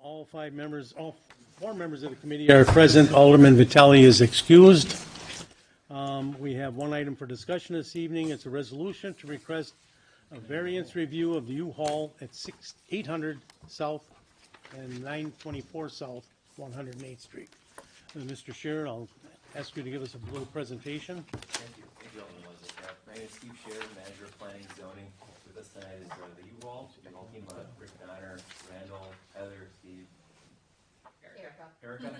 All four members of the committee are present. Alderman Vitale is excused. We have one item for discussion this evening. It's a resolution to request a variance review of the U-Haul at 800 South and 924 South, 108th Street. Mr. Scherer, I'll ask you to give us a little presentation. Thank you. Alderman Leslie. My name is Steve Scherer, Manager of Planning and Zoning. With us tonight is the U-Haul, the whole team, Rick Donner, Randall, Heather, Steve, Erica.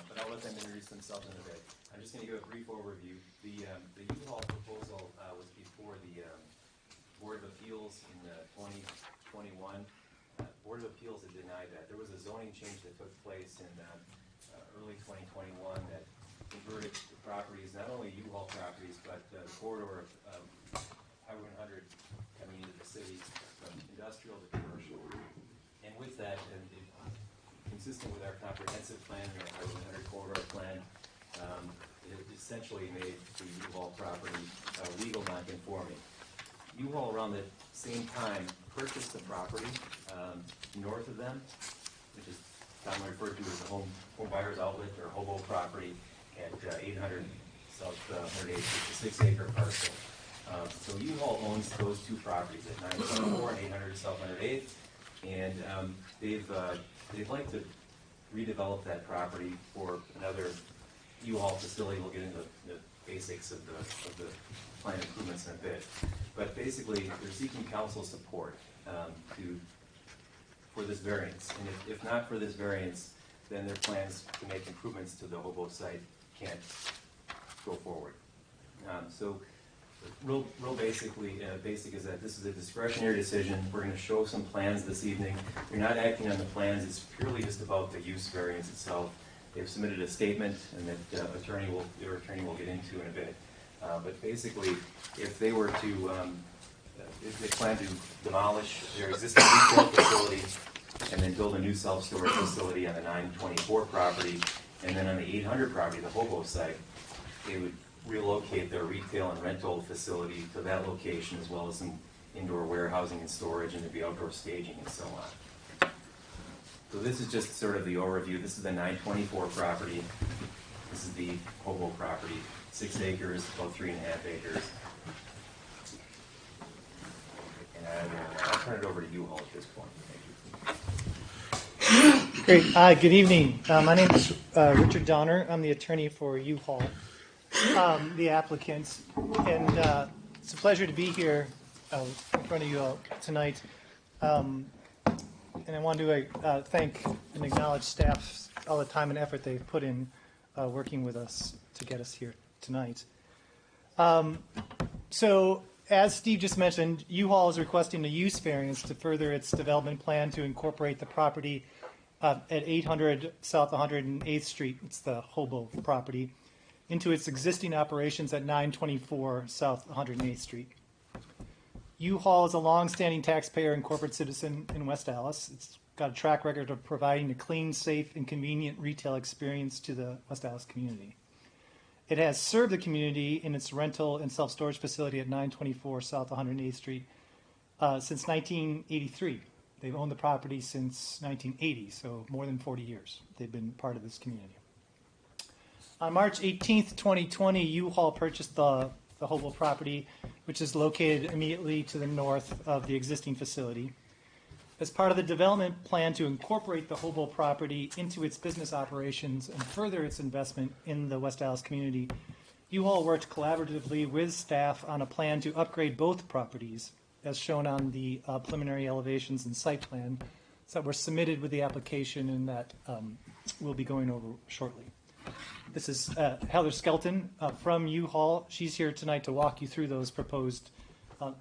But I'll let them introduce themselves in a bit. I'm just going to give a brief overview. The U-Haul proposal was before the Board of Appeals in 2021. Board of Appeals had denied that. There was a zoning change that took place in early 2021 that converted the properties, not only U-Haul properties, but the corridor of Highway 100 coming into the city from industrial to commercial. And with that, and consistent with our comprehensive plan, our Highway 100 corridor plan, it essentially made the U-Haul property legal non-conforming. U-Haul around the same time purchased the property north of them, which is commonly referred to as the home buyer's outlet or hobo property at 800 South 108, which is a 6-acre parcel. So U-Haul owns those two properties at 924 and 800 South 108, and they'd like to redevelop that property for another U-Haul facility. We'll get into the basics of the plan improvements in a bit, but basically they're seeking council support for this variance, and if not for this variance, then their plans to make improvements to the hobo site can't go forward. So real basic is that this is a discretionary decision. We're going to show some plans this evening. You're not acting on the plans. It's purely just about the use variance itself. They've submitted a statement, and that their attorney will get into in a bit. But basically, if they were to, if they plan to demolish their existing retail facility and then build a new self-storage facility on the 924 property, and then on the 800 property, the hobo site, they would relocate their retail and rental facility to that location, as well as some indoor warehousing and storage, and there'd be outdoor staging and so on. So this is just sort of the overview. This is the 924 property. This is the hobo property, 6 acres, about 3.5 acres. And I'll turn it over to U-Haul at this point. Thank you. Great. Good evening. My name is Richard Donner. I'm the attorney for U-Haul, the applicants, and it's a pleasure to be here in front of you all tonight. And I want to thank and acknowledge staff, all the time and effort they've put in working with us to get us here tonight. So, as Steve just mentioned, U-Haul is requesting a use variance to further its development plan to incorporate the property at 800 South 108th Street, it's the hobo property, into its existing operations at 924 South 108th Street. U-Haul is a long-standing taxpayer and corporate citizen in West Allis. It's got a track record of providing a clean, safe, and convenient retail experience to the West Allis community. It has served the community in its rental and self-storage facility at 924 South 108th Street since 1983. They've owned the property since 1980, so more than 40 years they've been part of this community. On March 18th, 2020, U-Haul purchased the hobo property, which is located immediately to the north of the existing facility. As part of the development plan to incorporate the hobo property into its business operations and further its investment in the West Allis community, U-Haul worked collaboratively with staff on a plan to upgrade both properties, as shown on the preliminary elevations and site plan that were submitted with the application and that we'll be going over shortly. This is Heather Skelton from U-Haul. She's here tonight to walk you through those proposed,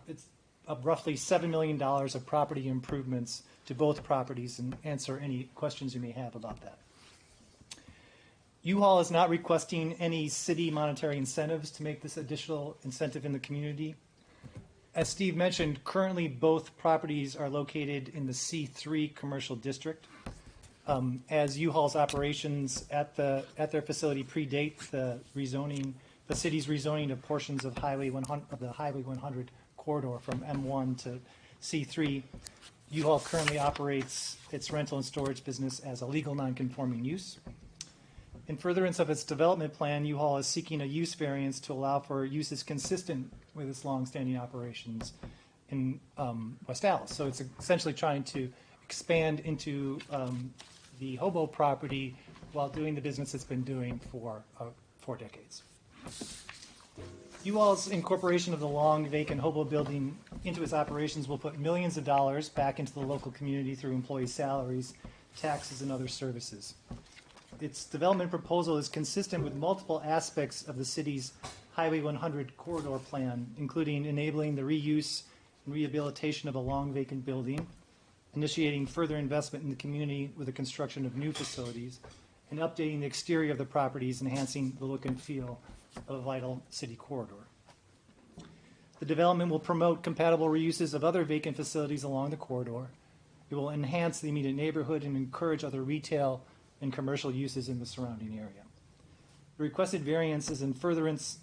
it's roughly $7 million of property improvements to both properties, and answer any questions you may have about that. U-Haul is not requesting any city monetary incentives to make this additional incentive in the community. As Steve mentioned, currently both properties are located in the C3 commercial district. As U-Haul's operations at their facility predate the city's rezoning of portions of the Highway 100 corridor from M1 to C3, U-Haul currently operates its rental and storage business as a legal non-conforming use. In furtherance of its development plan, U-Haul is seeking a use variance to allow for uses consistent with its longstanding operations in West Allis. So it's essentially trying to expand into the Hobo property while doing the business it's been doing for 4 decades. U-Haul's incorporation of the long vacant Hobo building into its operations will put millions of dollars back into the local community through employee salaries, taxes, and other services. Its development proposal is consistent with multiple aspects of the city's Highway 100 corridor plan, including enabling the reuse and rehabilitation of a long vacant building, initiating further investment in the community with the construction of new facilities, and updating the exterior of the properties, enhancing the look and feel of a vital city corridor. The development will promote compatible reuses of other vacant facilities along the corridor. It will enhance the immediate neighborhood and encourage other retail and commercial uses in the surrounding area. The requested variance in furtherance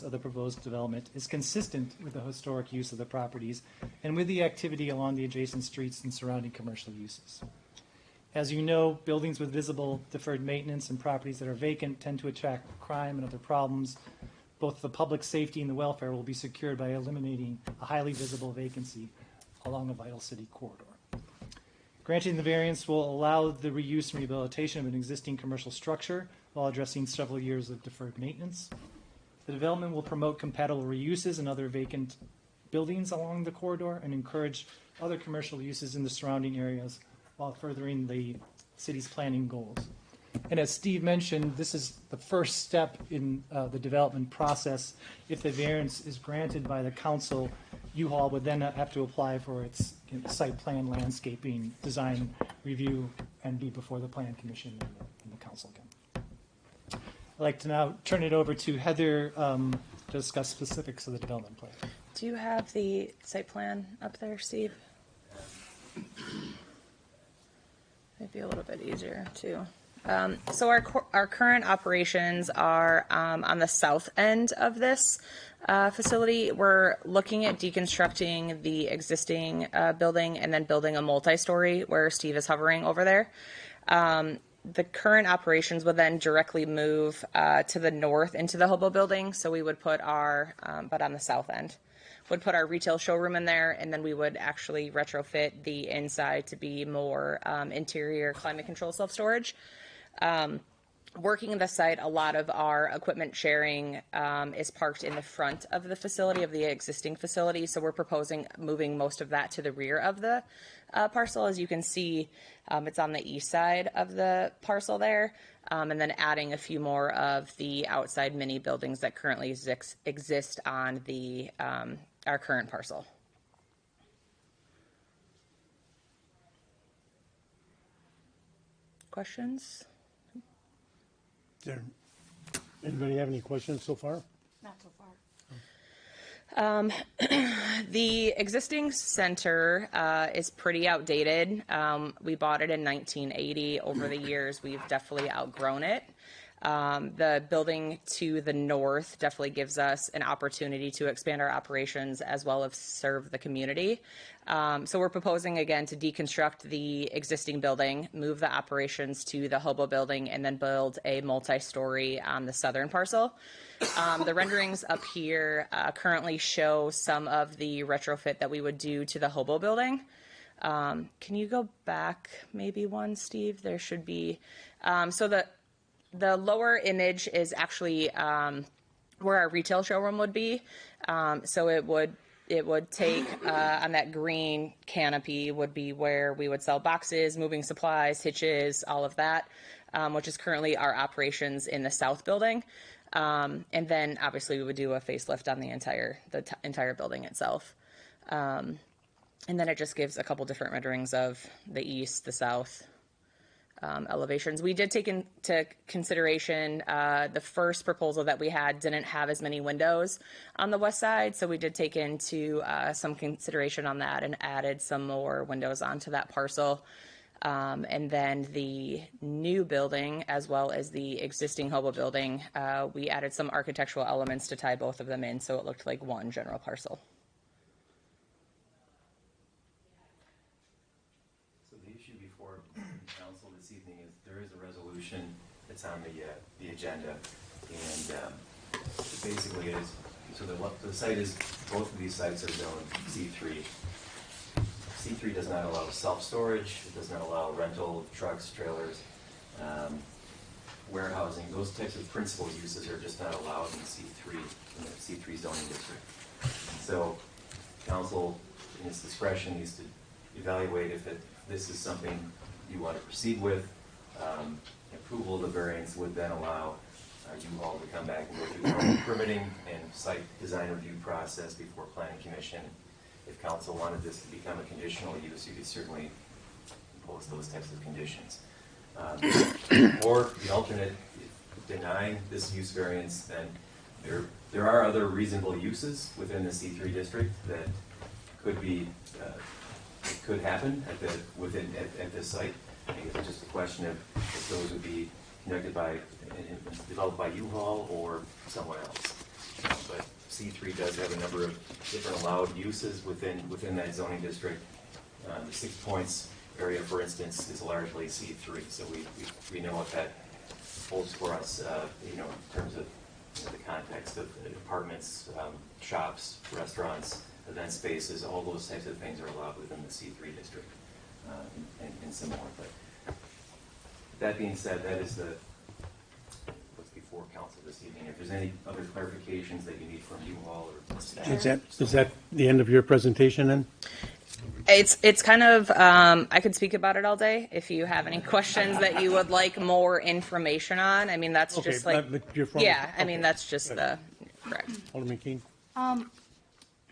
of the proposed development is consistent with the historic use of the properties and with the activity along the adjacent streets and surrounding commercial uses. As you know, buildings with visible deferred maintenance and properties that are vacant tend to attract crime and other problems. Both the public safety and the welfare will be secured by eliminating a highly visible vacancy along a vital city corridor. Granting the variance will allow the reuse and rehabilitation of an existing commercial structure while addressing several years of deferred maintenance. The development will promote compatible reuses and other vacant buildings along the corridor and encourage other commercial uses in the surrounding areas while furthering the city's planning goals. And as Steve mentioned, this is the first step in the development process. If the variance is granted by the council, U-Haul would then have to apply for its site plan, landscaping, design review, and be before the Plan Commission and the council again. I'd like to now turn it over to Heather to discuss specifics of the development plan. Do you have the site plan up there, Steve? Might be a little bit easier too. So our current operations are on the south end of this facility. We're looking at deconstructing the existing building and then building a multi-story where Steve is hovering over there. The current operations would then directly move to the north into the Hobo building. So we would put our, but on the south end, would put our retail showroom in there, and then we would actually retrofit the inside to be more interior climate control self-storage. Working the site, a lot of our equipment sharing is parked in the front of the facility, of the existing facility. So we're proposing moving most of that to the rear of the parcel. As you can see, it's on the east side of the parcel there, and then adding a few more of the outside mini buildings that currently exist on the our current parcel. Questions? There. Anybody have any questions so far? Not so far. The existing center is pretty outdated. We bought it in 1980. Over the years, we've definitely outgrown it. The building to the north definitely gives us an opportunity to expand our operations as well as serve the community. So we're proposing again to deconstruct the existing building, move the operations to the Hobo building, and then build a multi-story on the southern parcel. The renderings up here currently show some of the retrofit that we would do to the Hobo building. Can you go back maybe one, Steve? There should be, so the lower image is actually where our retail showroom would be. So it would take on that green canopy would be where we would sell boxes, moving supplies, hitches, all of that, which is currently our operations in the south building. And then obviously we would do a facelift on the entire building itself. And then it just gives a couple different renderings of the east, the south, elevations. We did take into consideration the first proposal that we had didn't have as many windows on the west side, so we did take into some consideration on that and added some more windows onto that parcel. And then the new building, as well as the existing Hobo building, we added some architectural elements to tie both of them in, so it looked like one general parcel. issue before council this evening is there is a resolution that's on the agenda, and basically it is, so the site is, both of these sites are zoned C3. C3 does not allow self-storage, it does not allow rental of trucks, trailers, warehousing. Those types of principal uses are just not allowed in C3, in the C3 zoning district. So council, in its discretion, needs to evaluate if this is something you want to proceed with. Approval of the variance would then allow U-Haul to come back and go through the normal permitting and site design review process before planning commission. If council wanted this to become a conditional use, you could certainly impose those types of conditions. Or the alternate, denying this use variance, then there are other reasonable uses within the C3 district that could be could happen at this site. I think it's just a question of if those would be conducted by developed by U-Haul or someone else. But C3 does have a number of different allowed uses within that zoning district. The 6 Points area, for instance, is largely C3, so we know what that holds for us, in terms of the context of apartments, shops, restaurants, event spaces. All those types of things are allowed within the C3 district, and similar. But that being said, that is what's before council this evening. If there's any other clarifications that you need from U-Haul or staff. Is that the end of your presentation then? It's kind of, I could speak about it all day. If you have any questions that you would like more information on, I mean, that's Okay, just like, but you're from- yeah, I mean, okay. that's just the, correct. Alderman Keene?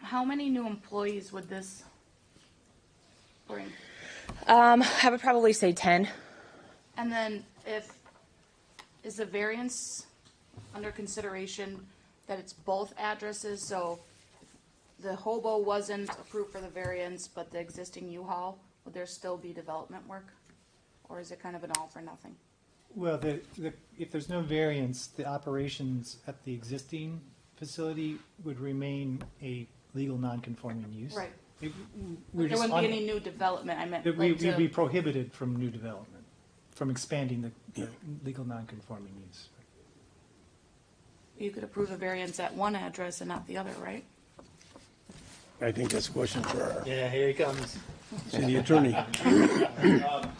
How many new employees would this bring? I would probably say 10. And then is the variance under consideration that it's both addresses, so the Hobo wasn't approved for the variance, but the existing U-Haul, would there still be development work? Or is it kind of an all for nothing? Well, if there's no variance, the operations at the existing facility would remain a legal non-conforming use. Right. We're There just wouldn't be any new development, I meant We'd like be to, prohibited from new development, from expanding the legal non-conforming use. you could approve a variance at one address and not the other, right? I think that's a question for our Yeah, here he comes. city attorney.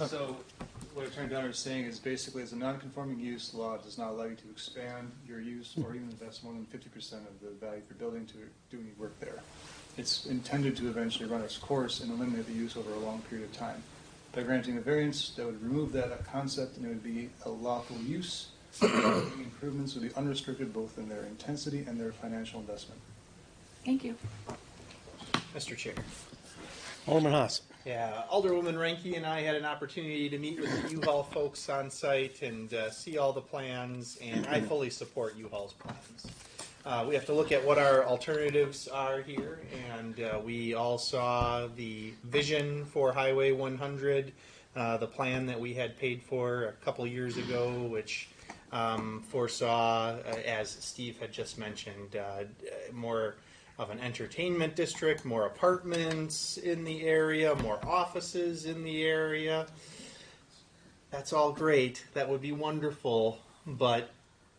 So what Attorney Donner is saying is basically as a non-conforming use, the law does not allow you to expand your use or even invest more than 50% of the value of your building to do any work there. It's intended to eventually run its course and eliminate the use over a long period of time. By granting a variance, that would remove that concept and it would be a lawful use. Improvements would be unrestricted both in their intensity and their financial investment. Thank you. Mr. Chair. Alderman Haas? Yeah, Alderwoman Ranky and I had an opportunity to meet with the U-Haul folks on site and see all the plans, and I fully support U-Haul's plans. We have to look at what our alternatives are here, and we all saw the vision for Highway 100, the plan that we had paid for a couple years ago, which foresaw, as Steve had just mentioned, more of an entertainment district, more apartments in the area, more offices in the area. That's all great. That would be wonderful, but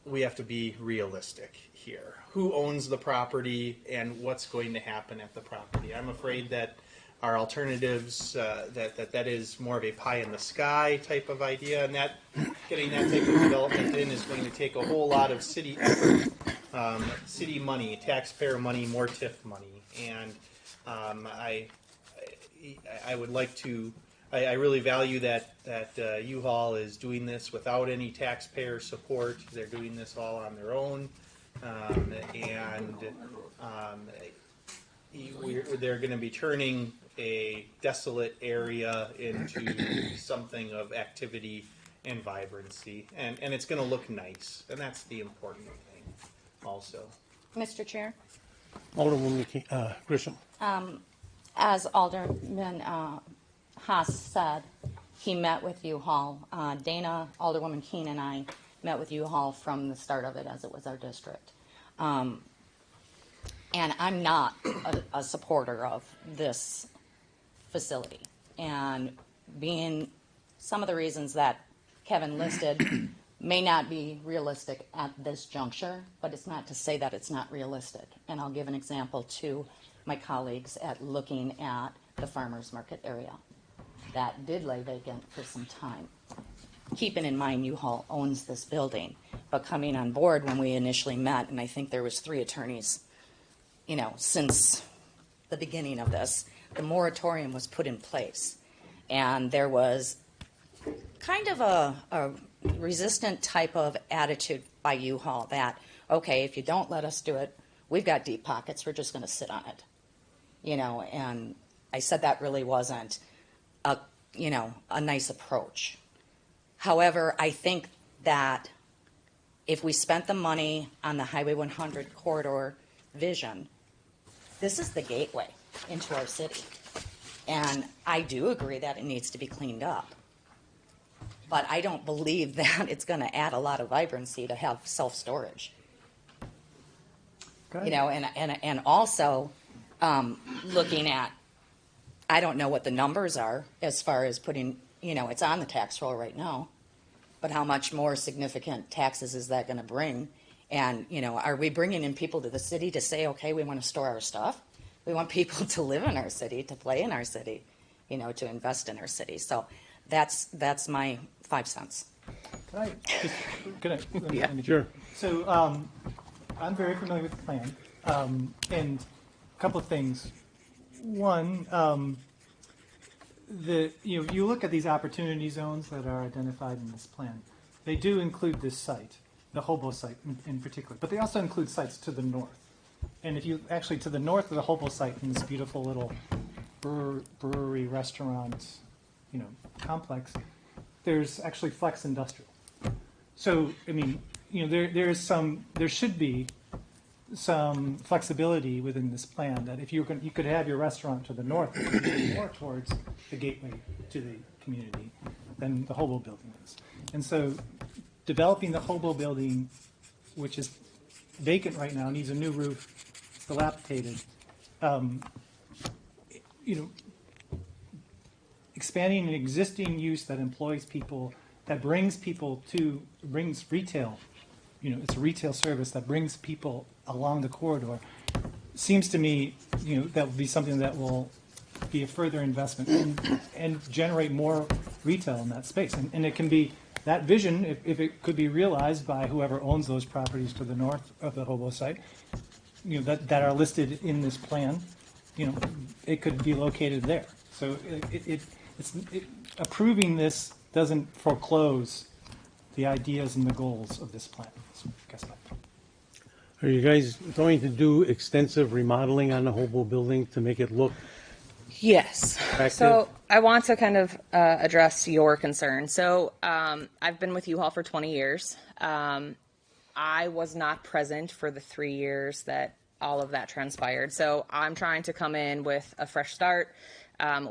we have to be realistic here. Who owns the property and what's going to happen at the property? I'm afraid that our alternatives, that is more of a pie in the sky type of idea, and that getting that type of development in is going to take a whole lot of city effort. City money, taxpayer money, more TIF money, and I would like to. I really value that U-Haul is doing this without any taxpayer support. They're doing this all on their own, and they're going to be turning a desolate area into something of activity and vibrancy, and it's going to look nice, and that's the important thing. Also, Mr. Chair, Alderwoman Grisham? as Alderman Haas said, he met with U-Haul. Dana, Alderwoman Keene, and I met with U-Haul from the start of it as it was our district. And I'm not a supporter of this facility. And being some of the reasons that Kevin listed may not be realistic at this juncture, but it's not to say that it's not realistic. And I'll give an example to my colleagues at looking at the farmers market area. That did lay vacant for some time. Keeping in mind U-Haul owns this building, but coming on board when we initially met, and I think there was 3 attorneys, since the beginning of this, the moratorium was put in place. And there was kind of a resistant type of attitude by U-Haul that, okay, if you don't let us do it, we've got deep pockets, we're just going to sit on it. And I said that really wasn't a nice approach. However, I think that if we spent the money on the Highway 100 corridor vision, this is the gateway into our city. And I do agree that it needs to be cleaned up. But I don't believe that it's going to add a lot of vibrancy to have self-storage. And also looking at, I don't know what the numbers are as far as putting, it's on the tax roll right now, but how much more significant taxes is that going to bring? And, are we bringing in people to the city to say, okay, we want to store our stuff? We want people to live in our city, to play in our city, to invest in our city. So that's my 5 cents. Can I? Yeah. Sure. So I'm very familiar with the plan, and a couple of things. One, you look at these opportunity zones that are identified in this plan. They do include this site, the Hobo site in particular, but they also include sites to the north. And if you actually to the north of the Hobo site in this beautiful little brewery restaurant, complex, there's actually Flex Industrial. So I mean, there should be some flexibility within this plan that if you could have your restaurant to the north, more towards the gateway to the community than the Hobo building is. And so developing the Hobo building, which is vacant right now, needs a new roof, it's dilapidated. Expanding an existing use that employs people, that brings retail, it's a retail service that brings people along the corridor, seems to me, that would be something that will be a further investment and generate more retail in that space. And it can be, that vision, if it could be realized by whoever owns those properties to the north of the Hobo site, that are listed in this plan, it could be located there. So approving this doesn't foreclose the ideas and the goals of this plan. So I guess Are you guys going to do extensive remodeling on the Hobo building to make it look? Yes. Attractive? So I want to kind of address your concern. So I've been with U-Haul for 20 years. I was not present for the 3 years that all of that transpired. So I'm trying to come in with a fresh start.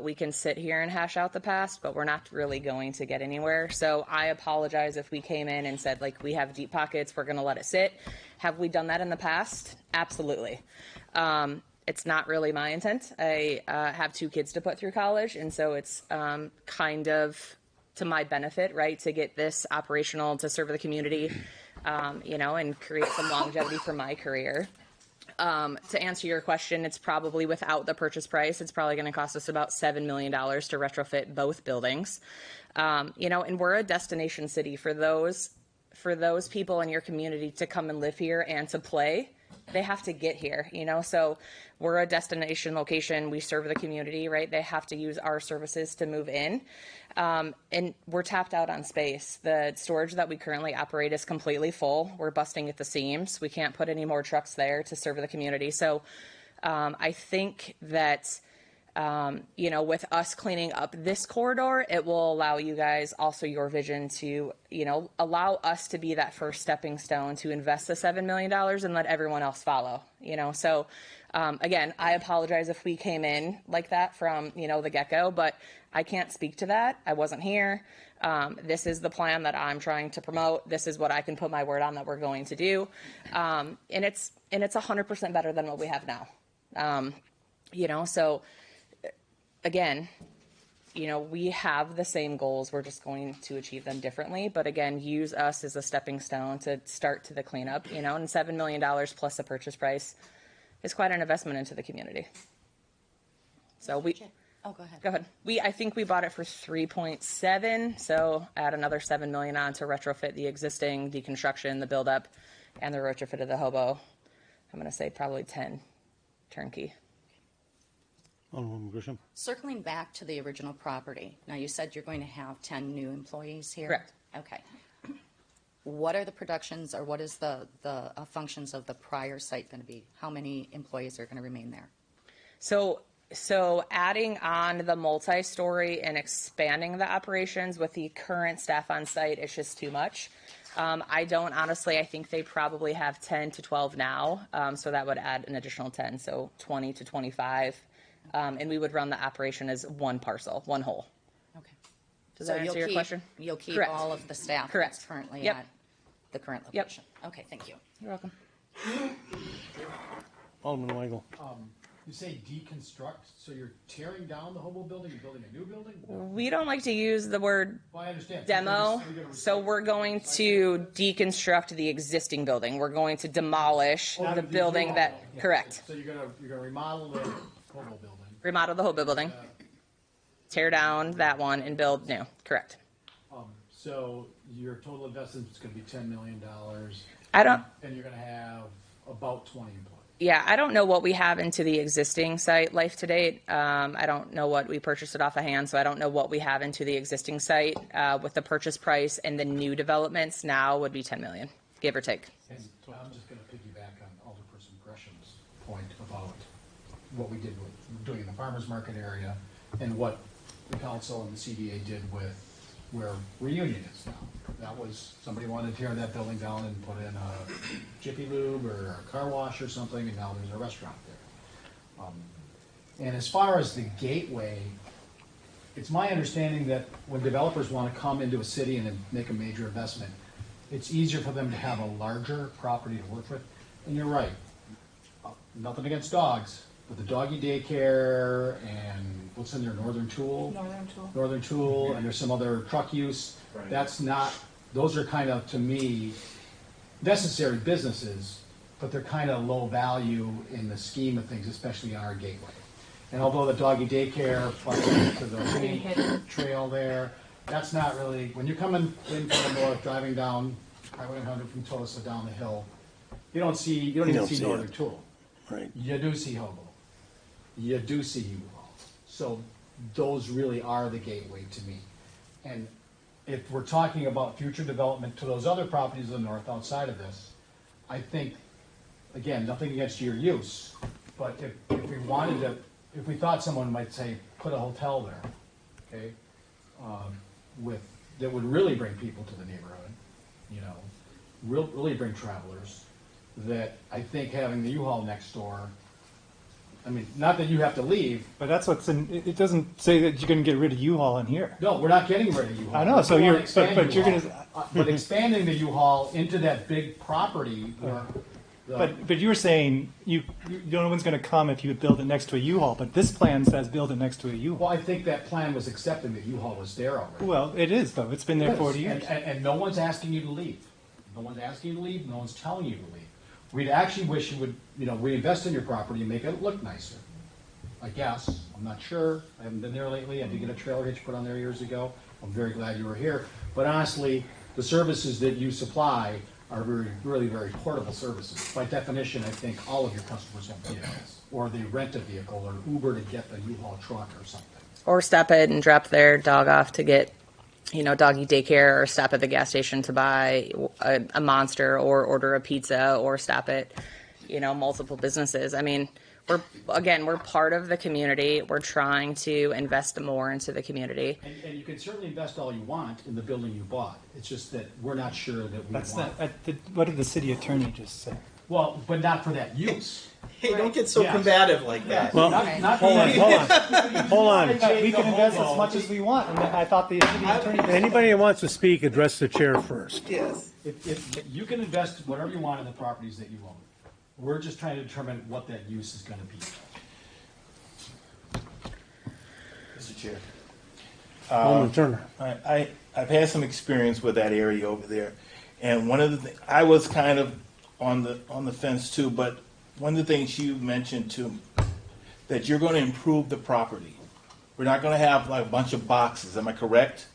We can sit here and hash out the past, but we're not really going to get anywhere. So I apologize if we came in and said, we have deep pockets, we're going to let it sit. Have we done that in the past? Absolutely. It's not really my intent. I have 2 kids to put through college, and so it's kind of to my benefit, right, to get this operational to serve the community, and create some longevity for my career. To answer your question, it's probably without the purchase price. It's probably going to cost us about $7 million to retrofit both buildings. And we're a destination city for those people in your community to come and live here and to play. They have to get here, so we're a destination location. We serve the community, right? They have to use our services to move in. And we're tapped out on space. The storage that we currently operate is completely full. We're busting at the seams. We can't put any more trucks there to serve the community. So I think that, with us cleaning up this corridor, it will allow you guys also your vision to, allow us to be that first stepping stone to invest the $7 million and let everyone else follow, So again, I apologize if we came in like that from, the get-go, but I can't speak to that. I wasn't here. This is the plan that I'm trying to promote. This is what I can put my word on that we're going to do. And it's 100% better than what we have now. So again, you know, we have the same goals. We're just going to achieve them differently. But again, use us as a stepping stone to start to the cleanup, you know, and $7 million plus the purchase price is quite an investment into the community. So Oh, go ahead. go ahead. I think we bought it for 3.7. So add another 7 million on to retrofit the existing, deconstruction, the build up, and the retrofit of the hobo. I'm going to say probably 10 turnkey. Alderwoman Grisham. Circling back to the original property, now you said you're going to have 10 new employees here? Correct. Okay. What are the productions, or what is the functions of the prior site going to be? How many employees are going to remain there? So adding on the multi-story and expanding the operations with the current staff on site is just too much. I think they probably have 10 to 12 now, so that would add an additional 10, so 20 to 25. And we would run the operation as one parcel, one whole. Okay. Does So that answer your question? You'll keep Correct. all of the staff Correct. that's currently Yep. at the current Yep. location? Okay, thank you. You're welcome. Alderman Weigel. You say deconstruct, so you're tearing down the hobo building, you're building a new building? We don't like to use the word Well, I understand. demo, so we're going to deconstruct the existing building. We're going to demolish the building that, correct. So you're gonna remodel the hobo building. Remodel the hobo building, tear down that one and build new, correct. So your total investment is gonna be $10 million. I don't, And you're gonna have about 20 employees. yeah, I don't know what we have into the existing site life to date. I don't know what we purchased it off of hand, so I don't know what we have into the existing site. With the purchase price and the new developments now would be 10 million, give or take. And so I'm just gonna piggyback on Alderperson Gresham's point about what we did with doing the farmer's market area and what the council and the CDA did with where Reunion is now. That was, somebody wanted to tear that building down and put in a Jiffy Lube or a car wash or something, and now there's a restaurant there. And as far as the gateway, it's my understanding that when developers want to come into a city and then make a major investment, it's easier for them to have a larger property to work with. And you're right, nothing against dogs, but the doggy daycare and what's in there, Northern Tool? Northern Tool, and there's some other truck use. That's not, those are kind of, to me, necessary businesses, but they're kind of low value in the scheme of things, especially on our gateway. And although the doggy daycare, plus to the scenic trail there, that's not really, when you're coming in from the north, driving down Highway 100 from Tosa down the hill, you don't even don't see see Northern it. Tool. Right. You do see hobo. You do see U-Haul. So those really are the gateway to me. And if we're talking about future development to those other properties in the north outside of this, I think, again, nothing against your use, but if we wanted to, if we thought someone might say, put a hotel there, okay, that would really bring people to the neighborhood, you know, really bring travelers, that I think having the U-Haul next door, I mean, not that you have to leave. But that's what's in, it doesn't say that you're going to get rid of U-Haul in here. No, we're not getting rid of U-Haul. I know, so We wanna you're, expand but you're U-Haul. going to, But expanding the U-Haul into that big property where but you were saying no one's going to come if you build it next to a U-Haul, but this plan says build it next to a U-Haul. well, I think that plan was accepting that U-Haul was there already. Well, it is though. It's been there It is. 40 years. And no one's asking you to leave. No one's asking you to leave, no one's telling you to leave. We'd actually wish you would, you know, reinvest in your property and make it look nicer. I guess, I'm not sure, I haven't been there lately, I did get a trailer hitch put on there years ago, I'm very glad you were here. But honestly, the services that you supply are really very portable services. By definition, I think all of your customers have vehicles, or they rent a vehicle, or Uber to get the U-Haul truck or something. Or stop it and drop their dog off to get, you know, doggy daycare, or stop at the gas station to buy a Monster, or order a pizza, or stop at, you know, multiple businesses. I mean, we're part of the community. We're trying to invest more into the community. And you can certainly invest all you want in the building you bought, it's just that we're not sure that we That's want. not, what did the city attorney just say? Well, but not for that use. Hey, don't get so Yes. combative like that. Well, Not hold on, hold on. We can invest as much as we want, and I thought the city attorney. Anybody that wants to speak, address the chair first. Yes. If you can invest whatever you want in the properties that you own. We're just trying to determine what that use is gonna be. Mr. Chair. Alderman Turner. I've had some experience with that area over there, and one of the things, I was kind of on the fence too, but one of the things you mentioned too, that you're going to improve the property. We're not going to have like a bunch of boxes, am I correct?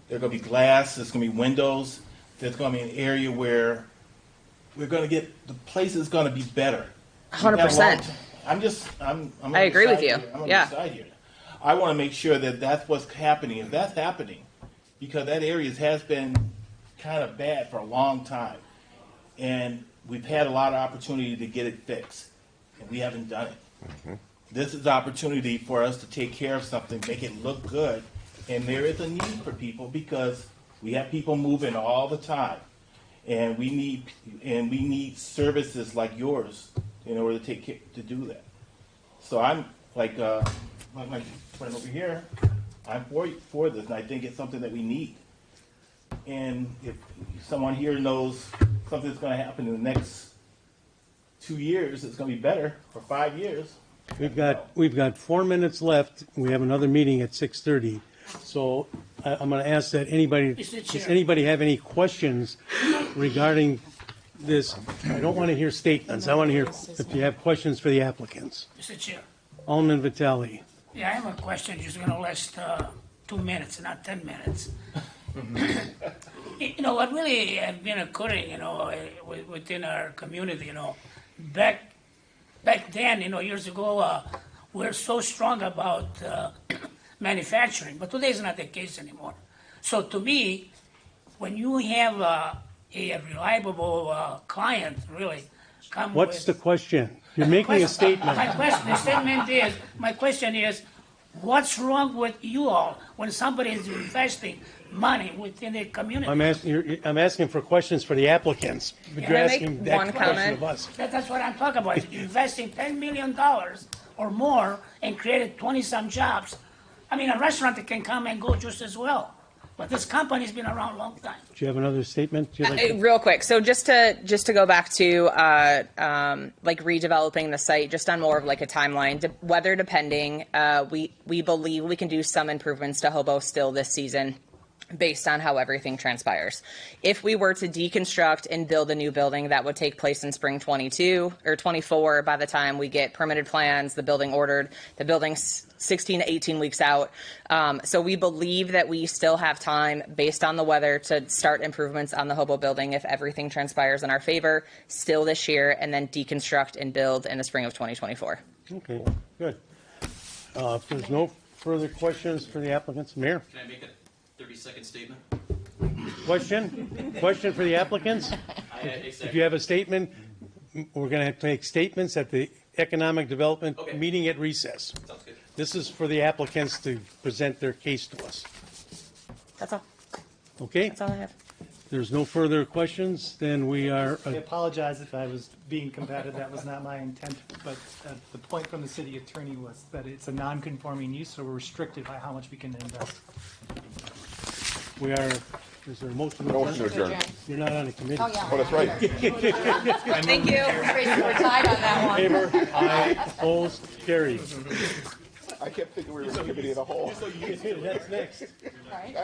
There's going to be glass, there's going to be windows, there's going to be an area where we're going to get, the place is going to be better. 100%. I'm I agree with you. I'm on Yeah. the side here. I want to make sure that that's what's happening. If that's happening, because that area has been kind of bad for a long time, and we've had a lot of opportunity to get it fixed, and we haven't done it. This is the opportunity for us to take care of something, make it look good, and there is a need for people because we have people moving all the time, and we need services like yours in order to take care, to do that. So I'm like my friend over here, I'm for this, and I think it's something that we need. And if someone here knows something's going to happen in the next 2 years, it's going to be better, or 5 years. We've got 4 minutes left. We have another meeting at 6:30. So I'm going to ask that does anybody have any questions regarding this? I don't want to hear statements. I want to hear if you have questions for the applicants. Mr. Chair, Alderman Vitale. yeah, I have a question, just gonna last 2 minutes, not 10 minutes. You know, what really has been occurring, you know, within our community, you know, back then, you know, years ago, we're so strong about manufacturing, but today is not the case anymore. So to me, when you have a reliable client, really, come What's with... the question? You're making a statement. My question is, what's wrong with you all when somebody is investing money within the community? I'm asking for questions for the applicants. But you're I make asking one that question comment? of us. That's what I'm talking about, is investing $10 million or more and created 20-some jobs. I mean, a restaurant that can come and go just as well. But this company's been around a long time. Do you have another statement? you'd like to- Real quick, so just to go back to like redeveloping the site, just on more of like a timeline, weather depending, we believe we can do some improvements to Hobo still this season, based on how everything transpires. If we were to deconstruct and build a new building, that would take place in spring 22 or 24 by the time we get permitted plans, the building ordered, the building's 16 to 18 weeks out. So we believe that we still have time based on the weather to start improvements on the Hobo building if everything transpires in our favor still this year, and then deconstruct and build in the spring of 2024. Okay, good. If there's no further questions for the applicants, Mayor? Can I make a 30-second statement? Question? Question for the applicants? If you have a statement, we're going to take statements at the Economic Development Okay. meeting at recess. Sounds good. This is for the applicants to present their case to us. That's all. Okay? That's all I have. If there's no further questions, then we are, I apologize if I was being combative, that was not my intent, but the point from the city attorney was that it's a non-conforming use, so we're restricted by how much we can invest. is there a motion? Motion to adjourn. You're not on the committee. Oh, yeah. Oh, that's right. Thank you. We're tied on that one. Favor? Aye. Opposed? Carried. I kept thinking we were in the committee of the whole. That's next. Right.